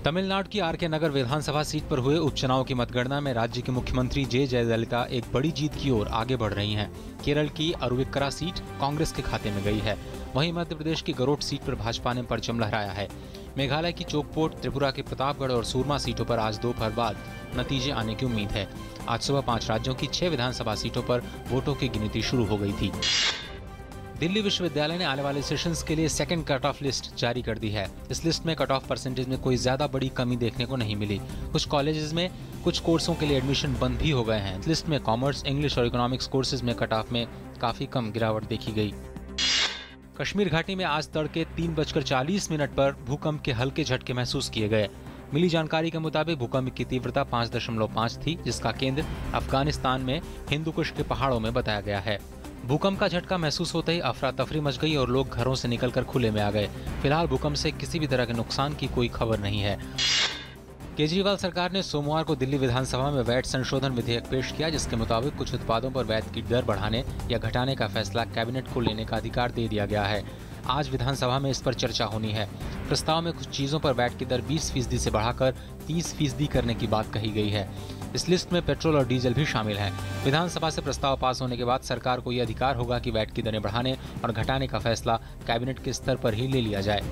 तमिलनाडु की आर के नगर विधानसभा सीट पर हुए उपचुनाव की मतगणना में राज्य की मुख्यमंत्री जे जयललिता एक बड़ी जीत की ओर आगे बढ़ रही हैं। केरल की अरुविक्करा सीट कांग्रेस के खाते में गई है। वहीं मध्य प्रदेश की गरोट सीट पर भाजपा ने परचम लहराया है। मेघालय की चोकपोट, त्रिपुरा की प्रतापगढ़ और सूरमा सीटों पर आज दोपहर बाद नतीजे आने की उम्मीद है। आज सुबह 5 राज्यों की 6 विधानसभा सीटों पर वोटों की गिनती शुरू हो गई थी। दिल्ली विश्वविद्यालय ने आने वाले सेशंस के लिए सेकंड कट ऑफ लिस्ट जारी कर दी है। इस लिस्ट में कट ऑफ परसेंटेज में कोई ज्यादा बड़ी कमी देखने को नहीं मिली। कुछ कॉलेजेस में कुछ कोर्सों के लिए एडमिशन बंद भी हो गए हैं। इस लिस्ट में कॉमर्स, इंग्लिश और इकोनॉमिक्स कोर्सेज में कट ऑफ में काफी कम गिरावट देखी गई। कश्मीर घाटी में आज तड़के 3:40 पर भूकंप के हल्के झटके महसूस किए गए। मिली जानकारी के मुताबिक भूकंप की तीव्रता 5.5 थी, जिसका केंद्र अफगानिस्तान में हिंदुकुश के पहाड़ों में बताया गया है। भूकंप का झटका महसूस होते ही अफरा तफरी मच गई और लोग घरों से निकलकर खुले में आ गए। फिलहाल भूकंप से किसी भी तरह के नुकसान की कोई खबर नहीं है। केजरीवाल सरकार ने सोमवार को दिल्ली विधानसभा में वैट संशोधन विधेयक पेश किया, जिसके मुताबिक कुछ उत्पादों पर वैट की दर बढ़ाने या घटाने का फैसला कैबिनेट को लेने का अधिकार दे दिया गया है। आज विधानसभा में इस पर चर्चा होनी है। प्रस्ताव में कुछ चीजों पर वैट की दर 20% से बढ़ाकर 30% करने की बात कही गई है। इस लिस्ट में पेट्रोल और डीजल भी शामिल है। विधानसभा से प्रस्ताव पास होने के बाद सरकार को यह अधिकार होगा कि वैट की दरें बढ़ाने और घटाने का फैसला कैबिनेट के स्तर पर ही ले लिया जाए।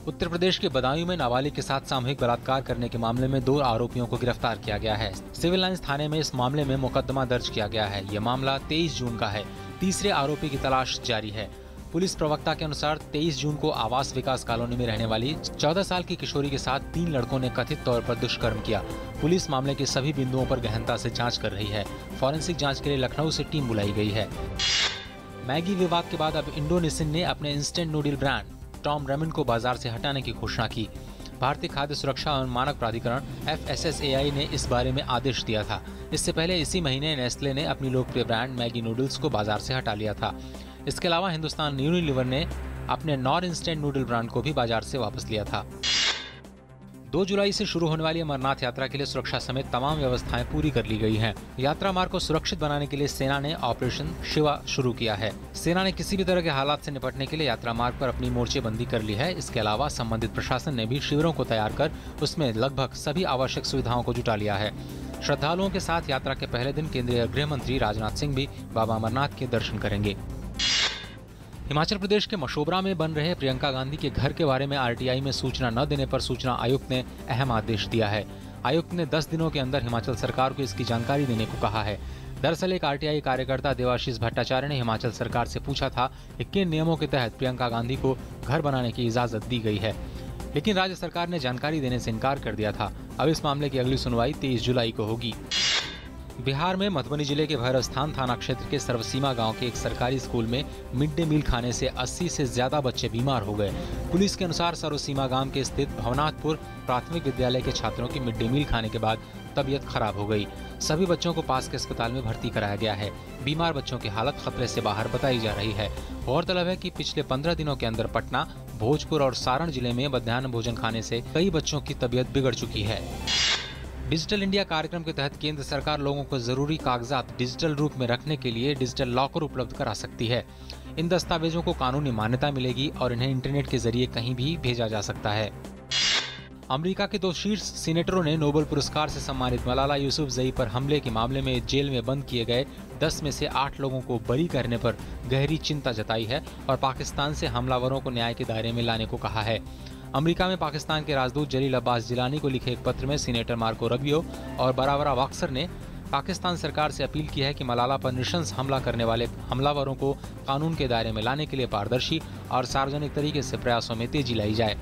उत्तर प्रदेश के बदायूं में नाबालिग के साथ सामूहिक बलात्कार करने के मामले में 2 आरोपियों को गिरफ्तार किया गया है। सिविल लाइंस थाने में इस मामले में मुकदमा दर्ज किया गया है। यह मामला 23 जून का है। तीसरे आरोपी की तलाश जारी है। पुलिस प्रवक्ता के अनुसार 23 जून को आवास विकास कॉलोनी में रहने वाली 14 साल की किशोरी के साथ 3 लड़कों ने कथित तौर पर दुष्कर्म किया। पुलिस मामले के सभी बिंदुओं पर गहनता से जांच कर रही है। फॉरेंसिक जांच के लिए लखनऊ से टीम बुलाई गई है। मैगी विवाद के बाद अब इंडोनेशियन ने अपने instant noodle brand Tom ramen को बाजार से हटाने की घोषणा की। भारतीय खाद्य सुरक्षा और मानक प्राधिकरण FSSAI ने इस बारे में आदेश दिया था। इससे पहले इसी महीने नेस्ले ने अपनी लोकप्रिय ब्रांड मैगी नूडल्स को बाजार से हटा लिया था। इसके अलावा हिंदुस्तान यूनिलीवर ने अपने नॉन इंस्टेंट नूडल ब्रांड को भी बाजार से वापस लिया था। 2 जुलाई से शुरू होने वाली अमरनाथ यात्रा के लिए सुरक्षा समेत तमाम व्यवस्थाएं पूरी कर ली गई हैं। यात्रा मार्ग को सुरक्षित बनाने के लिए सेना ने ऑपरेशन शिवा शुरू किया है। सेना ने किसी भी तरह के हालात से निपटने के लिए यात्रा मार्ग पर अपनी मोर्चेबंदी कर ली है। इसके अलावा संबंधित प्रशासन ने भी शिविरों को तैयार कर उसमें लगभग सभी आवश्यक सुविधाओं को जुटा लिया है। श्रद्धालुओं के साथ यात्रा के पहले दिन केंद्रीय गृह मंत्री राजनाथ सिंह भी बाबा अमरनाथ के दर्शन करेंगे। हिमाचल प्रदेश के मशोबरा में बन रहे प्रियंका गांधी के घर के बारे में RTI में सूचना न देने पर सूचना आयुक्त ने अहम आदेश दिया है। आयुक्त ने 10 दिनों के अंदर हिमाचल सरकार को इसकी जानकारी देने को कहा है। दरअसल एक RTI कार्यकर्ता देवाशीष भट्टाचार्य ने हिमाचल सरकार से पूछा था कि किन नियमों के तहत प्रियंका गांधी को घर बनाने की इजाजत दी गई है, लेकिन राज्य सरकार ने जानकारी देने से इनकार कर दिया था। अब इस मामले की अगली सुनवाई 23 जुलाई को होगी। बिहार में मधुबनी जिले के भैरवस्थान थाना क्षेत्र के सर्वसीमा गांव के एक सरकारी स्कूल में मिड डे मील खाने से 80 से ज्यादा बच्चे बीमार हो गए। पुलिस के अनुसार सर्वसीमा गांव के स्थित भवनाथपुर प्राथमिक विद्यालय के छात्रों की मिड डे मील खाने के बाद तबीयत खराब हो गई। सभी बच्चों को पास के अस्पताल में भर्ती कराया गया है। बीमार बच्चों की हालत खतरे से बाहर बताई जा रही है। गौरतलब है कि पिछले 15 दिनों के अंदर पटना, भोजपुर और सारण जिले में मध्याह्न भोजन खाने से कई बच्चों की तबीयत बिगड़ चुकी है। डिजिटल इंडिया कार्यक्रम के तहत केंद्र सरकार लोगों को जरूरी कागजात डिजिटल रूप में रखने के लिए डिजिटल लॉकर उपलब्ध करा सकती है। इन दस्तावेजों को कानूनी मान्यता मिलेगी और इन्हें इंटरनेट के जरिए कहीं भी भेजा जा सकता है। अमेरिका के 2 शीर्ष सीनेटरों ने नोबेल पुरस्कार से सम्मानित मलाला यूसुफजई पर हमले के मामले में जेल में बंद किए गए 10 में से 8 लोगों को बरी करने पर गहरी चिंता जताई है और पाकिस्तान से हमलावरों को न्याय के दायरे में लाने को कहा है। अमेरिका में पाकिस्तान के राजदूत जलील अब्बास जिलानी को लिखे एक पत्र में सीनेटर मार्को रबियो और बराबरा वाक्सर ने पाकिस्तान सरकार से अपील की है कि मलाला पर नृशंस हमला करने वाले हमलावरों को कानून के दायरे में लाने के लिए पारदर्शी और सार्वजनिक तरीके से प्रयासों में तेजी लाई जाए।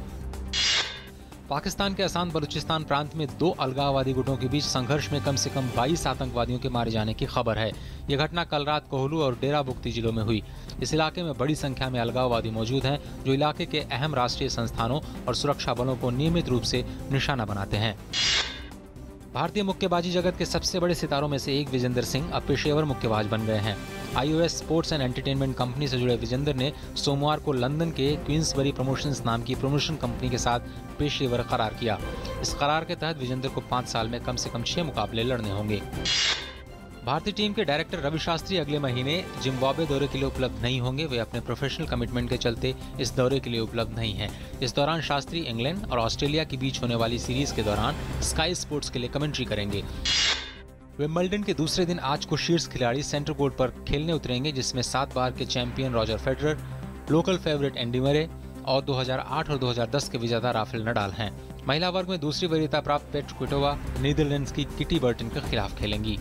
पाकिस्तान के आसान बलूचिस्तान प्रांत में 2 अलगाववादी गुटों के बीच संघर्ष में कम से कम 22 आतंकवादियों के मारे जाने की खबर है। यह घटना कल रात कोहलू और डेरा बुक्ती जिलों में हुई। इस इलाके में बड़ी संख्या में अलगाववादी मौजूद हैं, जो इलाके के अहम राष्ट्रीय संस्थानों और सुरक्षा बलों को नियमित रूप से निशाना बनाते हैं। भारतीय मुक्केबाजी जगत के सबसे बड़े सितारों में से एक विजेंदर सिंह अब पेशेवर मुक्केबाज बन गए हैं। iOS sports and entertainment company से जुड़े विजेंदर ने सोमवार को लंदन के क्वींसबरी प्रमोशंस नाम की प्रमोशन कंपनी के साथ पेशेवर करार किया। इस करार के तहत विजेंदर को 5 साल में कम से कम 6 मुकाबले लड़ने होंगे। भारतीय टीम के डायरेक्टर रवि शास्त्री अगले महीने जिम्बाब्वे दौरे के लिए उपलब्ध नहीं होंगे। वे अपने प्रोफेशनल कमिटमेंट के चलते इस दौरे के लिए उपलब्ध नहीं हैं। इस दौरान शास्त्री इंग्लैंड और ऑस्ट्रेलिया के बीच होने वाली सीरीज के दौरान स्काई स्पोर्ट्स के लिए कमेंट्री करेंगे। विंबलडन के दूसरे दिन आज को शीर्ष खिलाड़ी सेंटर कोर्ट पर खेलने उतरेंगे, जिसमें 7 बार के champion Roger Federer, local favourite Andy Murray और 2008 और 2010 के विजेता राफेल नडाल हैं। महिला वर्ग में दूसरी वरीयता प्राप्त पेट्रा क्विटोवा नीदरलैंड्स की किटी बर्टन के खिलाफ खेलेंगी।